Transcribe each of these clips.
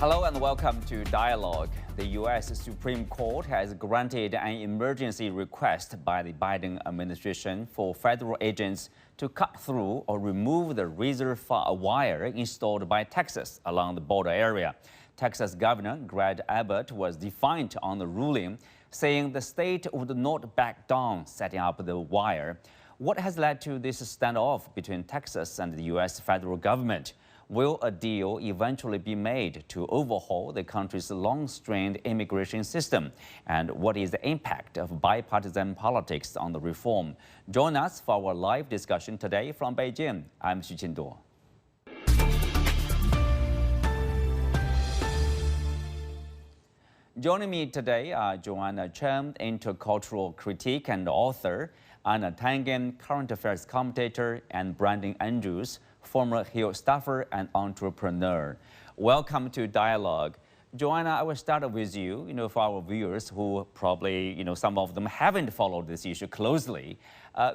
Hello and welcome to Dialogue. The U.S. Supreme Court has granted an emergency request by the Biden administration for federal agents to cut through or remove the razor wire installed by Texas along the border area. Texas Governor Greg Abbott was defiant on the ruling, saying the state would not back down setting up the wire. What has led to this standoff between Texas and the U.S. federal government? Will a deal eventually be made to overhaul the country's long-strained immigration system? And what is the impact of bipartisan politics on the reform? Join us for our live discussion today from Beijing. I'm Xu Qinduo. Joining me today are Joanne Cheng, intercultural critic and author, Einar Tangen, current affairs commentator, and Brandon Andrews, former Hill staffer and entrepreneur. Welcome to Dialogue. Joanna, I will start with you. For our viewers who probably, some of them haven't followed this issue closely,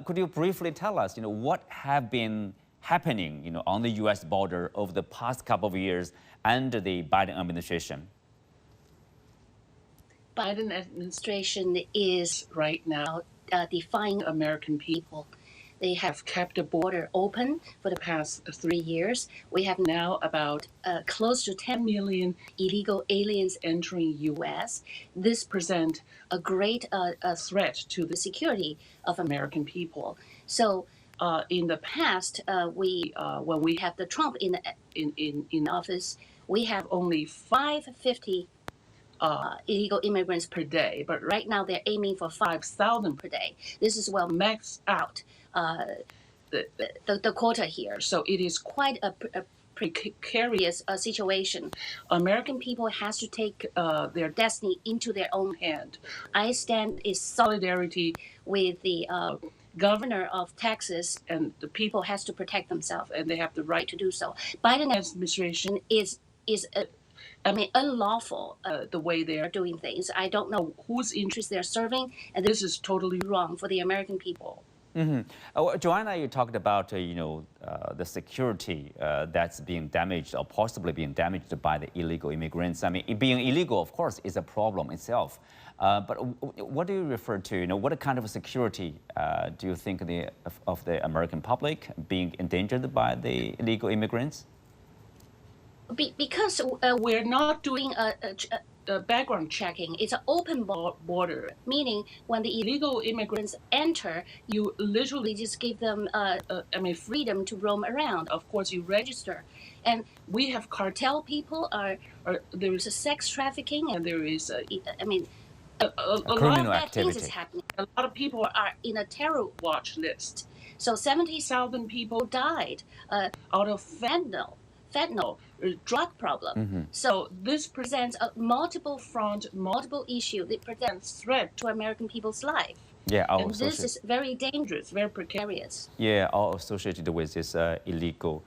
could you briefly tell us, what have been happening, on the U.S. border over the past couple of years under the Biden administration? Biden administration is right now defying American people. They have kept the border open for the past 3 years. We have now about close to 10 million illegal aliens entering U.S. This presents a great threat to the security of American people. So in the past, when we have the Trump in office, we have only 550 illegal immigrants per day, but right now they're aiming for 5,000 per day. This is well maxed out the quota here. So it is quite a precarious situation. American people has to take their destiny into their own hand. I stand in solidarity with the governor of Texas, and the people has to protect themselves, and they have the right to do so. Biden administration is unlawful the way they are doing things. I don't know whose interest they're serving, and this is totally wrong for the American people. Joanna, you talked about the security that's being damaged or possibly being damaged by the illegal immigrants. I mean, being illegal, of course, is a problem itself. But what do you refer to? What kind of security do you think of the American public being endangered by the illegal immigrants? Because we're not doing a background checking. It's an open border, meaning when the illegal immigrants enter, you literally just give them freedom to roam around. Of course, you register. And we have cartel people, there is a sex trafficking, and there is, a lot of bad things is happening. A lot of people are in a terror watch list. So 70,000 people died out of fentanyl drug problem. So this presents a multiple front, multiple issue that presents threat to American people's life. Yeah, and this is very dangerous, very precarious. Yeah, all associated with this illegal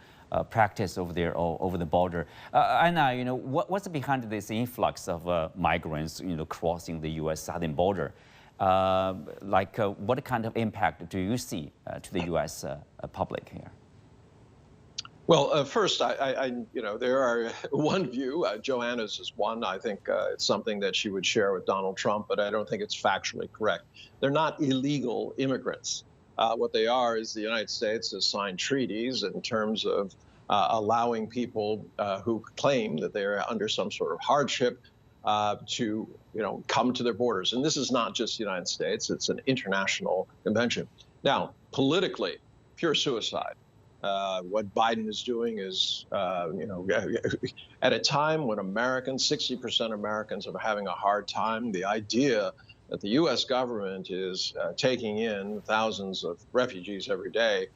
practice over there, over the border. Anna, what's behind this influx of migrants, crossing the U.S. southern border? What kind of impact do you see to the U.S. public here? Well, first, there are one view. Joanna's is one. I think it's something that she would share with Donald Trump, but I don't think it's factually correct. They're not illegal immigrants. What they are is the United States has signed treaties in terms of allowing people who claim that they're under some sort of hardship to, come to their borders. And this is not just the United States. It's an international convention. Now, politically, pure suicide. What Biden is doing is, at a time when 60% Americans are having a hard time, the idea that the U.S. government is taking in thousands of refugees every day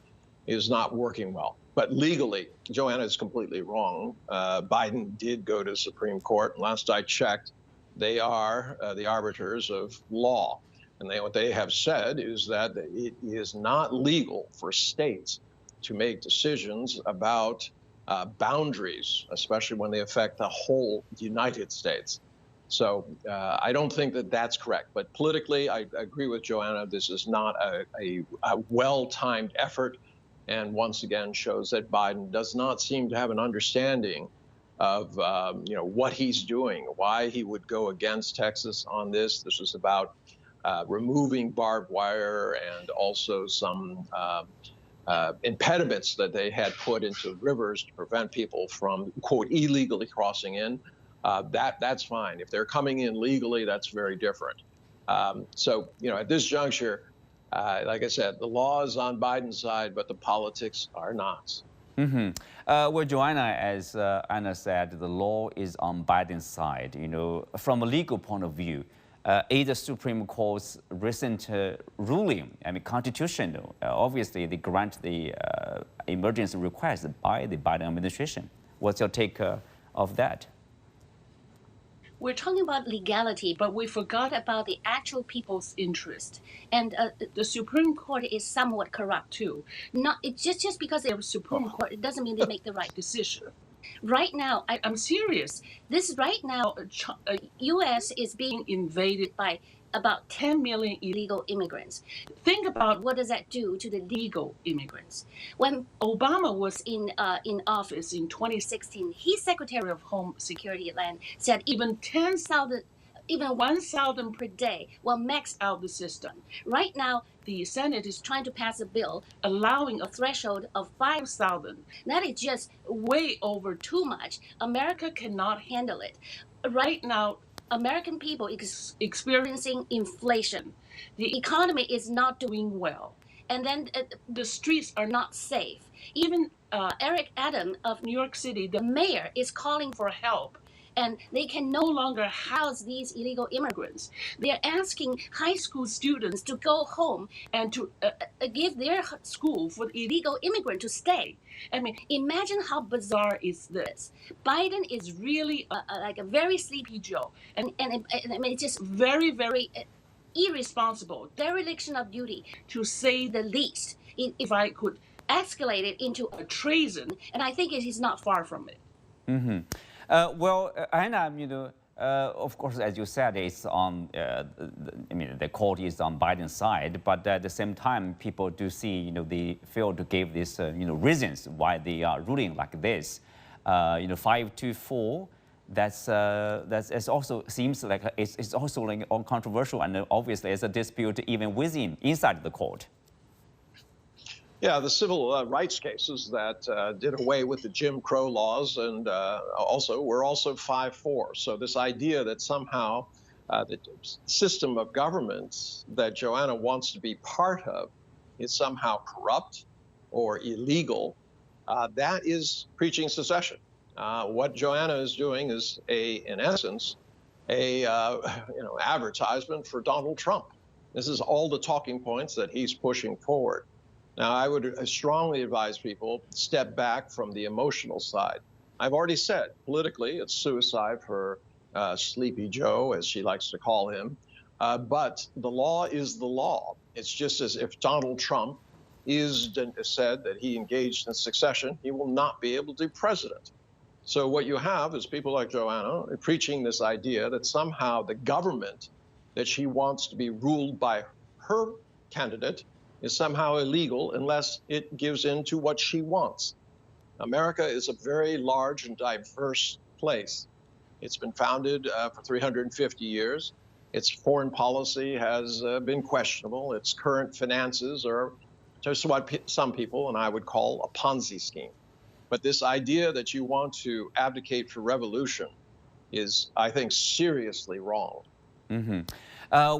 is not working well. But legally, Joanna is completely wrong. Biden did go to the Supreme Court. And last I checked, they are the arbiters of law. And what they have said is that it is not legal for states to make decisions about boundaries, especially when they affect the whole United States. So I don't think that that's correct. But politically, I agree with Joanna. This is not a well-timed effort, and once again shows that Biden does not seem to have an understanding of what he's doing, why he would go against Texas on this. This was about removing barbed wire and also some impediments that they had put into rivers to prevent people from, quote, illegally crossing in. That's fine. If they're coming in legally, that's very different. So, at this juncture, like I said, the law is on Biden's side, but the politics are not. Mm-hmm. Well, Joanna, as Anna said, the law is on Biden's side. From a legal point of view, is the Supreme Court's recent ruling, constitutional? Obviously, they grant the emergency request by the Biden administration. What's your take of that? We're talking about legality, but we forgot about the actual people's interest. And the Supreme Court is somewhat corrupt too. It's just because they're Supreme Court, it doesn't mean they make the right decision. Right now, I'm serious. Right now, U.S. is being invaded by about 10 million illegal immigrants. Think about what does that do to the legal immigrants. When Obama was in office in 2016, his Secretary of Home Security Land said even 1,000 per day will max out the system. Right now, the Senate is trying to pass a bill allowing a threshold of 5,000. That is just way over too much. America cannot handle it. Right now, American people is experiencing inflation. The economy is not doing well. And then the streets are not safe. Even Eric Adams of New York City, the mayor, is calling for help. And they can no longer house these illegal immigrants. They're asking high school students to go home and to give their school for the illegal immigrant to stay. Imagine how bizarre is this. Biden is really like a very sleepy Joe. And it's just very, very irresponsible, dereliction of duty, to say the least, if I could escalate it into a treason. And I think he's not far from it. Mm-hmm. Well, Anna, of course, as you said, it's on. The court is on Biden's side, but at the same time, people do see, they fail to give this, reasons why they are ruling like this. 5-4. That's also seems like it's also like controversial, and obviously it's a dispute even inside the court. Yeah, the civil rights cases that did away with the Jim Crow laws, and were also 5-4. So this idea that somehow the system of government that Joanna wants to be part of is somehow corrupt or illegal, that is preaching secession. What Joanna is doing is in essence, advertisement for Donald Trump. This is all the talking points that he's pushing forward. Now, I would strongly advise people step back from the emotional side. I've already said, politically, it's suicide for Sleepy Joe, as she likes to call him. But the law is the law. It's just as if Donald Trump said that he engaged in secession, he will not be able to be president. So what you have is people like Joanna preaching this idea that somehow the government that she wants to be ruled by her candidate is somehow illegal unless it gives in to what she wants. America is a very large and diverse place. It's been founded for 350 years. Its foreign policy has been questionable. Its current finances are just what some people and I would call a Ponzi scheme. But this idea that you want to abdicate for revolution is, I think, seriously wrong. Mm-hmm.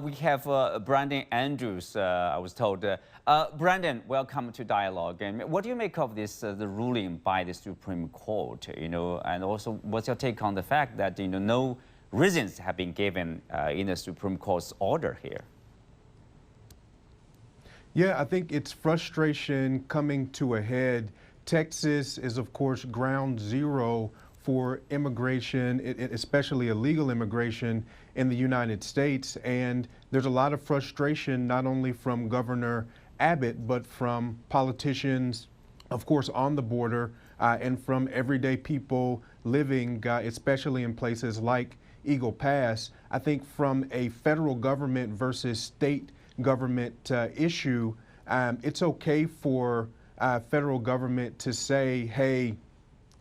We have Brandon Andrews, I was told. Brandon, welcome to Dialogue. And what do you make of this, the ruling by the Supreme Court? And also, what's your take on the fact that no reasons have been given in the Supreme Court's order here? Yeah, I think it's frustration coming to a head. Texas is, of course, ground zero for immigration, especially illegal immigration in the United States. And there's a lot of frustration, not only from Governor Abbott, but from politicians, of course, on the border, and from everyday people living, especially in places like Eagle Pass. I think from a federal government versus state government issue, it's okay for federal government to say, hey,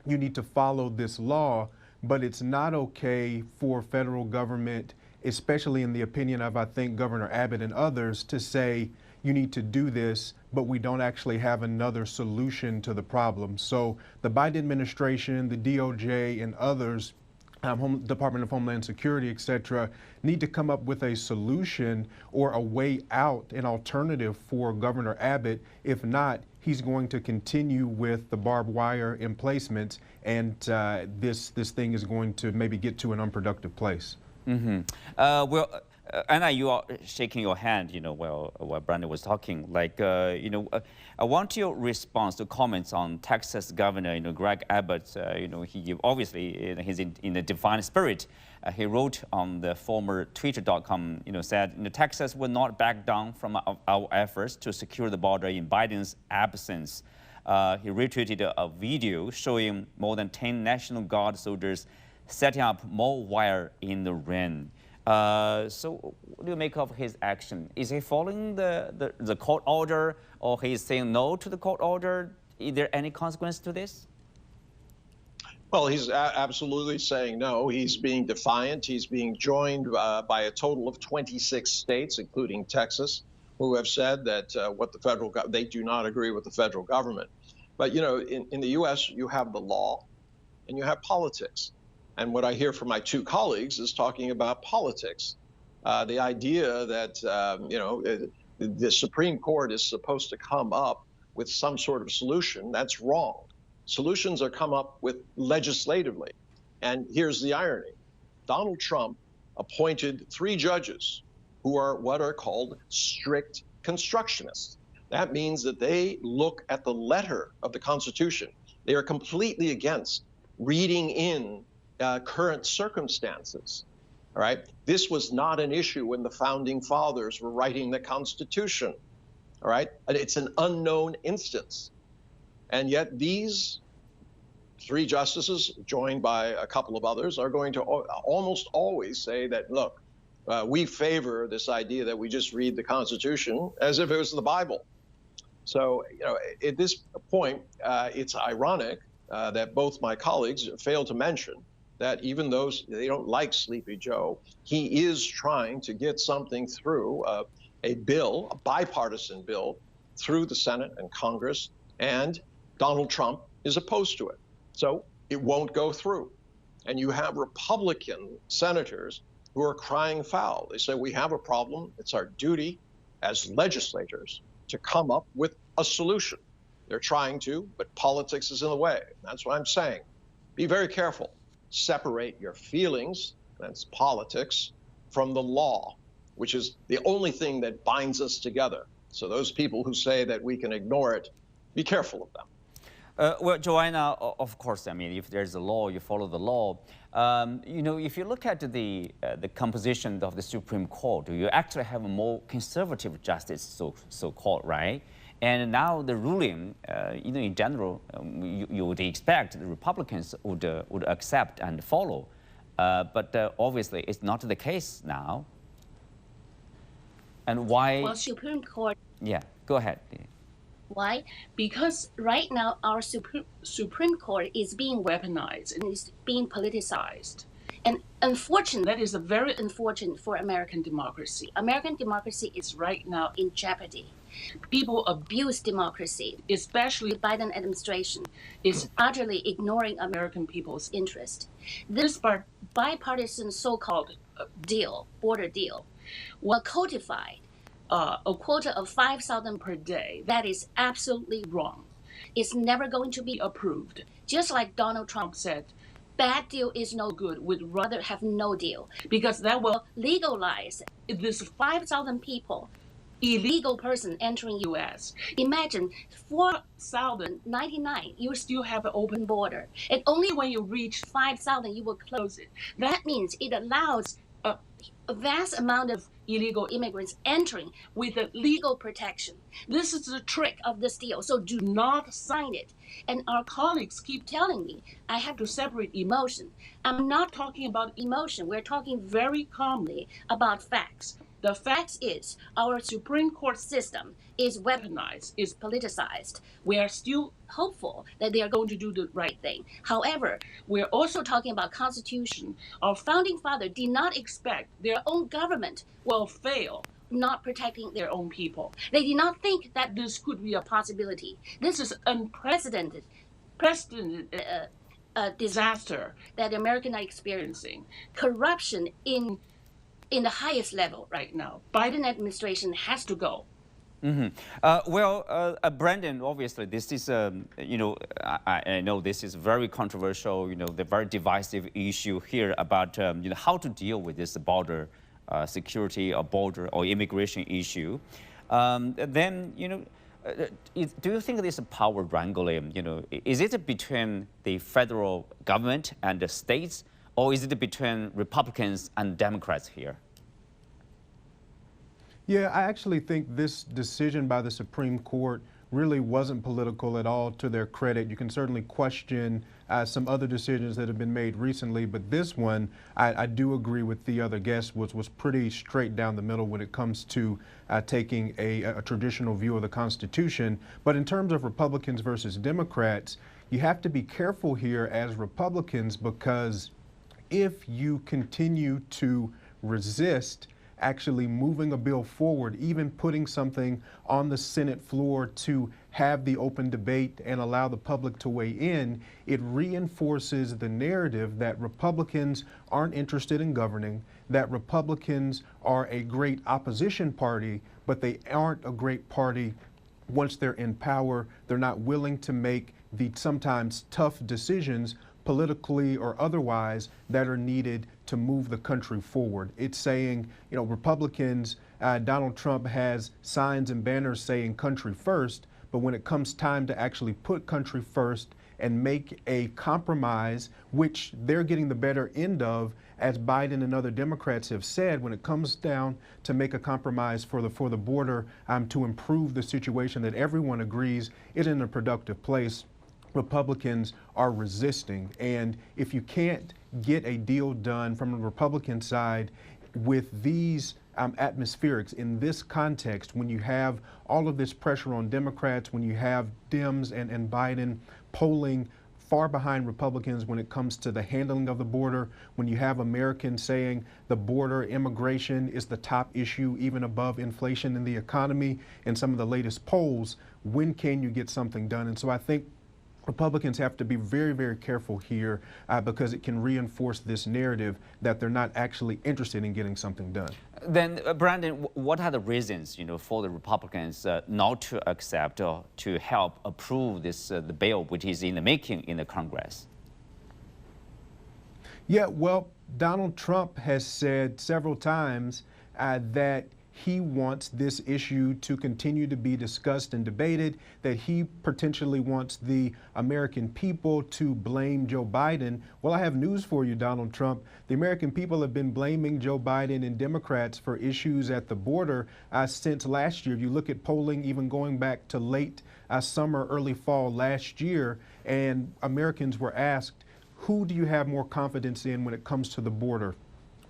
you need to follow this law, but it's not okay for federal government, especially in the opinion of, I think, Governor Abbott and others, to say you need to do this, but we don't actually have another solution to the problem. So the Biden administration, the DOJ, and others, Department of Homeland Security, et cetera, need to come up with a solution or a way out, an alternative for Governor Abbott. If not, he's going to continue with the barbed wire emplacements, and this thing is going to maybe get to an unproductive place. Mm-hmm. Anna, you are shaking your hand, while Brandon was talking. I want your response to comments on Texas Governor, Greg Abbott. He obviously, he's in a defiant spirit. He wrote on the former Twitter.com, said, Texas will not back down from our efforts to secure the border in Biden's absence. He retweeted a video showing more than 10 National Guard soldiers setting up more wire in the rain. So what do you make of his action? Is he following the court order, or he is saying no to the court order? Is there any consequence to this? Well, he's absolutely saying no. He's being defiant. He's being joined by a total of 26 states, including Texas, who have said that they do not agree with the federal government. But, in the U.S., you have the law and you have politics. And what I hear from my two colleagues is talking about politics. The idea that, the Supreme Court is supposed to come up with some sort of solution, that's wrong. Solutions are come up with legislatively. And here's the irony. Donald Trump appointed 3 judges who are what are called strict constructionists. That means that they look at the letter of the Constitution. They are completely against reading in current circumstances. All right. This was not an issue when the founding fathers were writing the Constitution. All right. And it's an unknown instance. And yet these 3 justices, joined by a couple of others, are going to almost always say that, look, we favor this idea that we just read the Constitution as if it was the Bible. So, at this point, it's ironic that both my colleagues failed to mention that even though they don't like Sleepy Joe, he is trying to get something through, a bipartisan bill, through the Senate and Congress, and Donald Trump is opposed to it. So it won't go through. And you have Republican senators who are crying foul. They say, we have a problem. It's our duty as legislators to come up with a solution. They're trying to, but politics is in the way. That's what I'm saying. Be very careful. Separate your feelings, that's politics, from the law, which is the only thing that binds us together. So those people who say that we can ignore it, be careful of them. Well, Joanna, of course, if there's a law, you follow the law. If you look at the composition of the Supreme Court, you actually have a more conservative justice, so-called, right? And now the ruling, in general, you would expect the Republicans would accept and follow. But obviously, it's not the case now. And why? Well, Supreme Court. Yeah, go ahead. Why? Because right now our Supreme Court is being weaponized and is being politicized. And unfortunately, that is very unfortunate for American democracy. American democracy is right now in jeopardy. People abuse democracy, especially the Biden administration is utterly ignoring American people's interest. This bipartisan so-called border deal, was codified a quota of 5,000 per day. That is absolutely wrong. It's never going to be approved. Just like Donald Trump said, bad deal is no good. We'd rather have no deal because that will legalize this 5,000 people, illegal person entering U.S. Imagine 4,099, you still have an open border. And only when you reach 5,000, you will close it. That means it allows a vast amount of illegal immigrants entering with a legal protection. This is the trick of this deal. So do not sign it. And our colleagues keep telling me I have to separate emotion. I'm not talking about emotion. We're talking very calmly about facts. The fact is our Supreme Court system is weaponized, is politicized. We are still hopeful that they are going to do the right thing. However, we're also talking about Constitution. Our founding father did not expect their own government will fail not protecting their own people. They did not think that this could be a possibility. This is unprecedented disaster that Americans are experiencing. Corruption in the highest level right now. Biden administration has to go. Brandon, obviously, this is, I know this is very controversial, the very divisive issue here about, how to deal with this border security or border or immigration issue. Do you think this power wrangling, is it between the federal government and the states, or is it between Republicans and Democrats here? Yeah, I actually think this decision by the Supreme Court really wasn't political at all, to their credit. You can certainly question some other decisions that have been made recently, but this one, I do agree with the other guests, was pretty straight down the middle when it comes to taking a traditional view of the Constitution. But in terms of Republicans versus Democrats, you have to be careful here as Republicans, because if you continue to resist actually moving a bill forward, even putting something on the Senate floor to have the open debate and allow the public to weigh in, it reinforces the narrative that Republicans aren't interested in governing, that Republicans are a great opposition party, but they aren't a great party once they're in power. They're not willing to make the sometimes tough decisions, politically or otherwise, that are needed to move the country forward. It's saying, Republicans, Donald Trump has signs and banners saying country first, but when it comes time to actually put country first and make a compromise, which they're getting the better end of, as Biden and other Democrats have said, when it comes down to make a compromise for the border, to improve the situation that everyone agrees is in a productive place, Republicans are resisting. And if you can't get a deal done from the Republican side with these atmospherics in this context, when you have all of this pressure on Democrats, when you have Dems and Biden polling far behind Republicans when it comes to the handling of the border, when you have Americans saying the border immigration is the top issue, even above inflation in the economy in some of the latest polls, when can you get something done? And so I think Republicans have to be very, very careful here because it can reinforce this narrative that they're not actually interested in getting something done. Then, Brandon, what are the reasons, for the Republicans not to accept or to help approve this the bill which is in the making in the Congress? Yeah, well, Donald Trump has said several times that he wants this issue to continue to be discussed and debated, that he potentially wants the American people to blame Joe Biden. Well, I have news for you, Donald Trump. The American people have been blaming Joe Biden and Democrats for issues at the border since last year. If you look at polling, even going back to late summer, early fall last year, and Americans were asked, who do you have more confidence in when it comes to the border,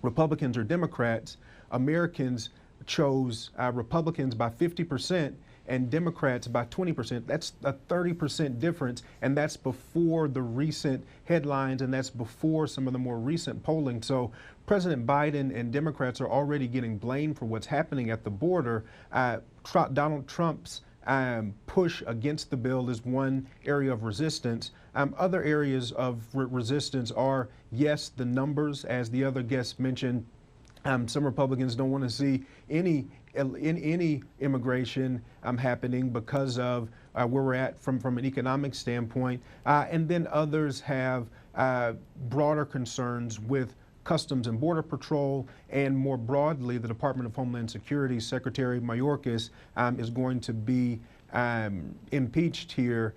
Republicans or Democrats? Americans chose Republicans by 50% and Democrats by 20%. That's a 30% difference, and that's before the recent headlines, and that's before some of the more recent polling. So President Biden and Democrats are already getting blamed for what's happening at the border. Donald Trump's push against the bill is one area of resistance. Other areas of resistance are, yes, the numbers, as the other guests mentioned. Some Republicans don't want to see any immigration happening because of where we're at from an economic standpoint. And then others have broader concerns with Customs and Border Patrol, and more broadly, the Department of Homeland Security Secretary Mayorkas is going to be impeached here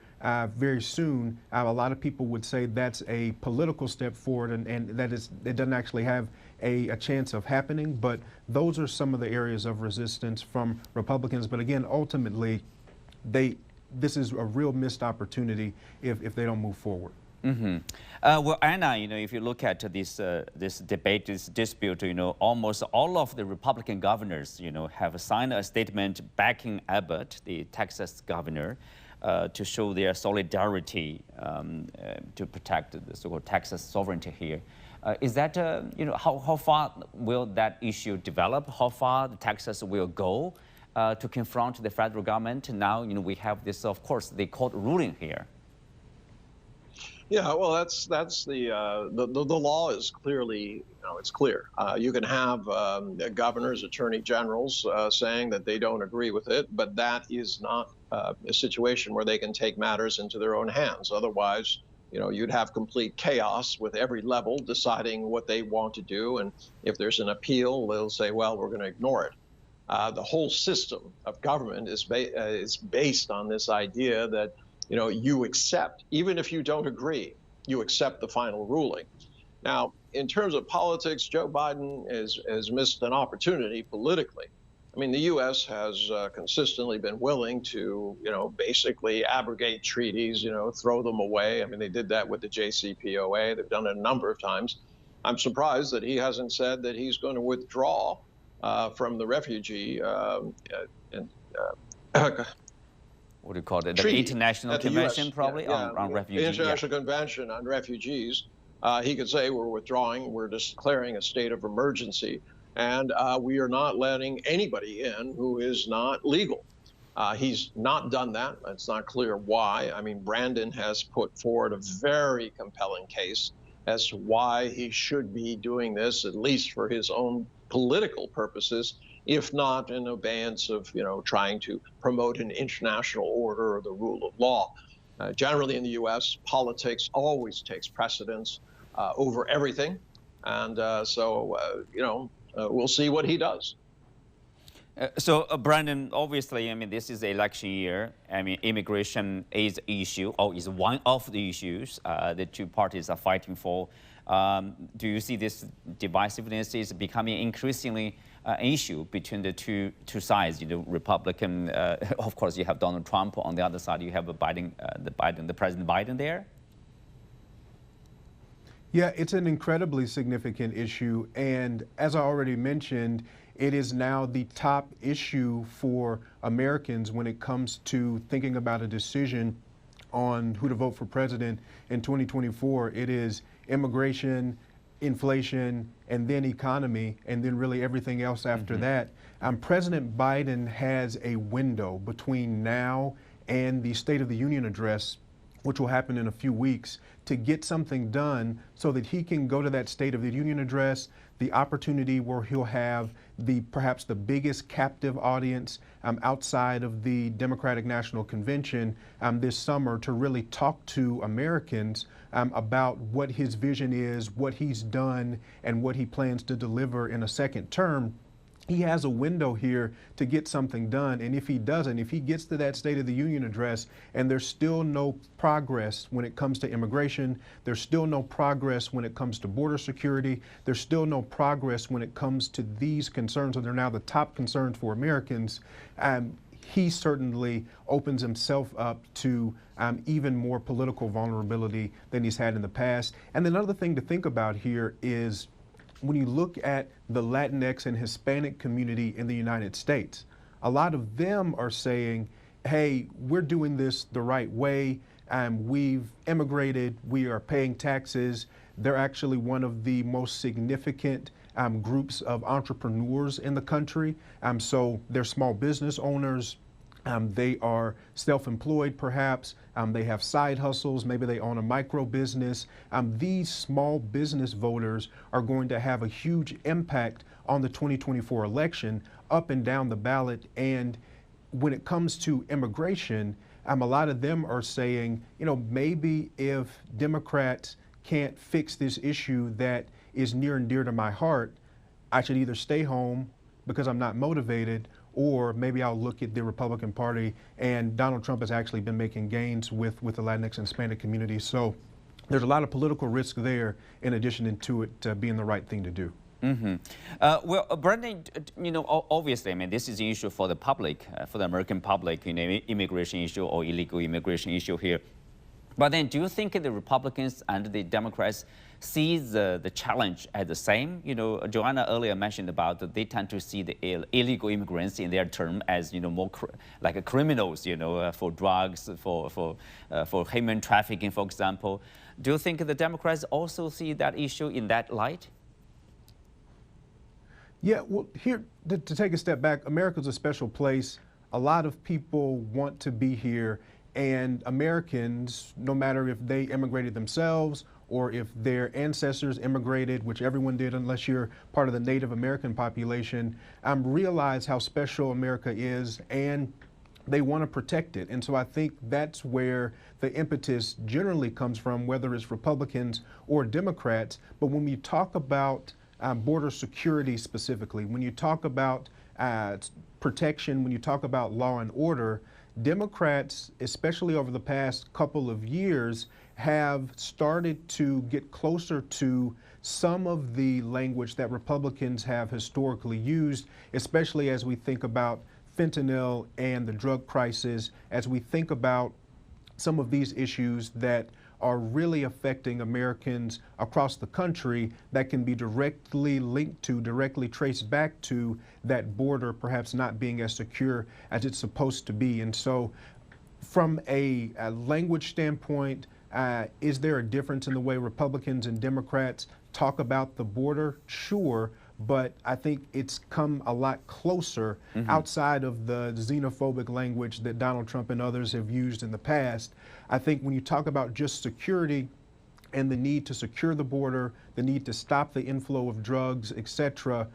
very soon. A lot of people would say that's a political step forward, and that it doesn't actually have a chance of happening. But those are some of the areas of resistance from Republicans. But again, ultimately, this is a real missed opportunity if they don't move forward. Mm-hmm. Well, Einar, if you look at this debate, this dispute, almost all of the Republican governors, have signed a statement backing Abbott, the Texas governor, to show their solidarity to protect the so-called Texas sovereignty here. Is that, how far will that issue develop? How far Texas will go to confront the federal government? Now, we have this, of course, the court ruling here. Yeah, well, that's the law is clearly, it's clear. You can have governors, attorney generals saying that they don't agree with it, but that is not a situation where they can take matters into their own hands. Otherwise, you'd have complete chaos with every level deciding what they want to do. And if there's an appeal, they'll say, well, we're going to ignore it. The whole system of government is based on this idea that you accept, even if you don't agree, you accept the final ruling. Now, in terms of politics, Joe Biden has missed an opportunity politically. I mean, the U.S. has consistently been willing to, basically abrogate treaties, throw them away. I mean, they did that with the JCPOA. They've done it a number of times. I'm surprised that he hasn't said that he's going to withdraw from the refugee what do you call it? The International Convention, probably, on refugees. The International Convention on Refugees. He could say we're withdrawing, we're declaring a state of emergency, and we are not letting anybody in who is not legal. He's not done that. It's not clear why. I mean, Brandon has put forward a very compelling case as to why he should be doing this, at least for his own political purposes, if not in abeyance of, trying to promote an international order or the rule of law. Generally in the U.S., politics always takes precedence over everything. And we'll see what he does. So, Brandon, obviously, this is election year. Immigration is an issue, or is one of the issues the two parties are fighting for. Do you see this divisiveness is becoming increasingly an issue between the two sides? Republican, of course, you have Donald Trump. On the other side, you have Biden, the President Biden there. Yeah, it's an incredibly significant issue. And as I already mentioned, it is now the top issue for Americans when it comes to thinking about a decision on who to vote for president in 2024. It is immigration, inflation, and then economy, and then really everything else after that. President Biden has a window between now and the State of the Union address, which will happen in a few weeks, to get something done so that he can go to that State of the Union address, the opportunity where he'll have perhaps the biggest captive audience outside of the Democratic National Convention this summer, to really talk to Americans about what his vision is, what he's done, and what he plans to deliver in a second term. He has a window here to get something done. And if he doesn't, if he gets to that State of the Union address and there's still no progress when it comes to immigration, there's still no progress when it comes to border security, there's still no progress when it comes to these concerns, and they're now the top concerns for Americans, he certainly opens himself up to even more political vulnerability than he's had in the past. And another thing to think about here is, when you look at the Latinx and Hispanic community in the United States, a lot of them are saying, hey, we're doing this the right way. We've immigrated. We are paying taxes. They're actually one of the most significant groups of entrepreneurs in the country. So they're small business owners. They are self-employed, perhaps. They have side hustles. Maybe they own a micro business. These small business voters are going to have a huge impact on the 2024 election, up and down the ballot. And when it comes to immigration, a lot of them are saying, maybe if Democrats can't fix this issue that is near and dear to my heart, I should either stay home because I'm not motivated, or maybe I'll look at the Republican Party. And Donald Trump has actually been making gains with the Latinx and Hispanic community. So there's a lot of political risk there, in addition to it being the right thing to do. Well, Brendan, obviously, I mean, this is an issue for the public, for the American public, immigration issue or illegal immigration issue here. But then, do you think the Republicans and the Democrats see the challenge as the same? Joanna earlier mentioned about they tend to see the illegal immigrants in their term as more like criminals, for drugs, for human trafficking, for example. Do you think the Democrats also see that issue in that light? Yeah, well, here, to take a step back, America's a special place. A lot of people want to be here, and Americans, no matter if they immigrated themselves or if their ancestors immigrated, which everyone did unless you're part of the Native American population, realize how special America is, and they want to protect it. And so I think that's where the impetus generally comes from, whether it's Republicans or Democrats. But when you talk about border security specifically, when you talk about protection, when you talk about law and order, Democrats, especially over the past couple of years, have started to get closer to some of the language that Republicans have historically used, especially as we think about fentanyl and the drug crisis, as we think about some of these issues that are really affecting Americans across the country that can be directly linked to, directly traced back to that border perhaps not being as secure as it's supposed to be. And so from a language standpoint, is there a difference in the way Republicans and Democrats talk about the border? Sure. But I think it's come a lot closer outside of the xenophobic language that Donald Trump and others have used in the past. I think when you talk about just security and the need to secure the border, the need to stop the inflow of drugs, et cetera,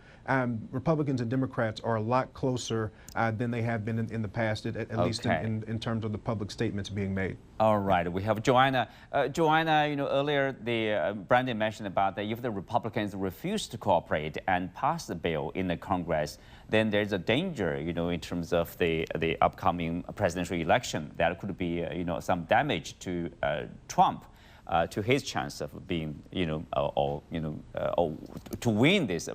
Republicans and Democrats are a lot closer than they have been in the past, at least in terms of the public statements being made. All right, we have Joanna. Joanna, earlier Brandon mentioned about that if the Republicans refuse to cooperate and pass the bill in the Congress, then there's a danger, in terms of the upcoming presidential election, that could be, some damage to Trump. To his chance of being, to win this,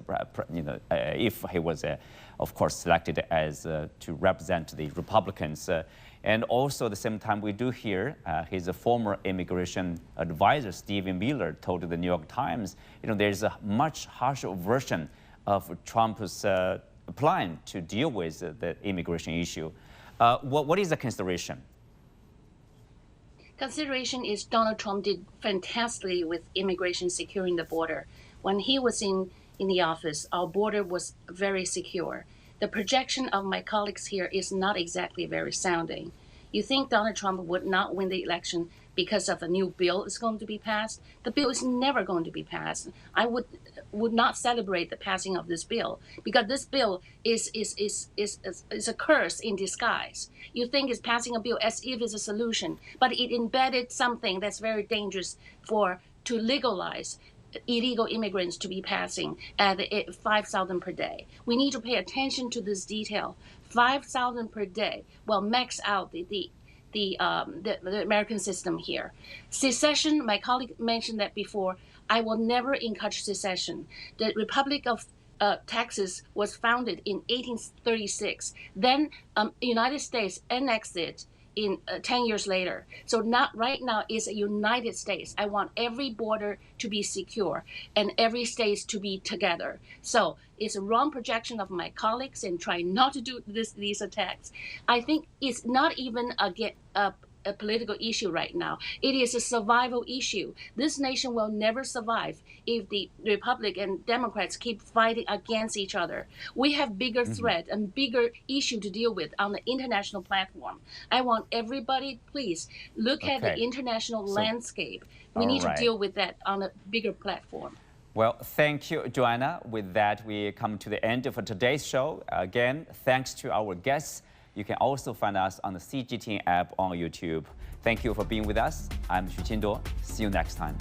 if he was, of course, selected as to represent the Republicans. And also at the same time, we do hear his former immigration advisor, Stephen Miller, told the New York Times, there's a much harsher version of Trump's plan to deal with the immigration issue. What is the consideration? Consideration is Donald Trump did fantastically with immigration securing the border. When he was in the office, our border was very secure. The projection of my colleagues here is not exactly very sounding. You think Donald Trump would not win the election because of a new bill is going to be passed? The bill is never going to be passed. I would not celebrate the passing of this bill, because this bill is a curse in disguise. You think it's passing a bill as if it's a solution, but it embedded something that's very dangerous to legalize illegal immigrants to be passing at 5,000 per day. We need to pay attention to this detail. 5,000 per day will max out the American system here. Secession, my colleague mentioned that before. I will never encourage secession. The Republic of Texas was founded in 1836. Then United States annexed it in 10 years later. So right now is a United States. I want every border to be secure and every state to be together. So it's a wrong projection of my colleagues and trying not to do these attacks. I think it's not even a political issue right now. It is a survival issue. This nation will never survive if the Republicans and Democrats keep fighting against each other. We have bigger threat and bigger issue to deal with on the international platform. I want everybody, please, look at the international landscape. We need to deal with that on a bigger platform. Well, thank you, Joanna. With that, we come to the end of today's show. Again, thanks to our guests. You can also find us on the CGTN app on YouTube. Thank you for being with us. I'm Xu Qinduo. See you next time.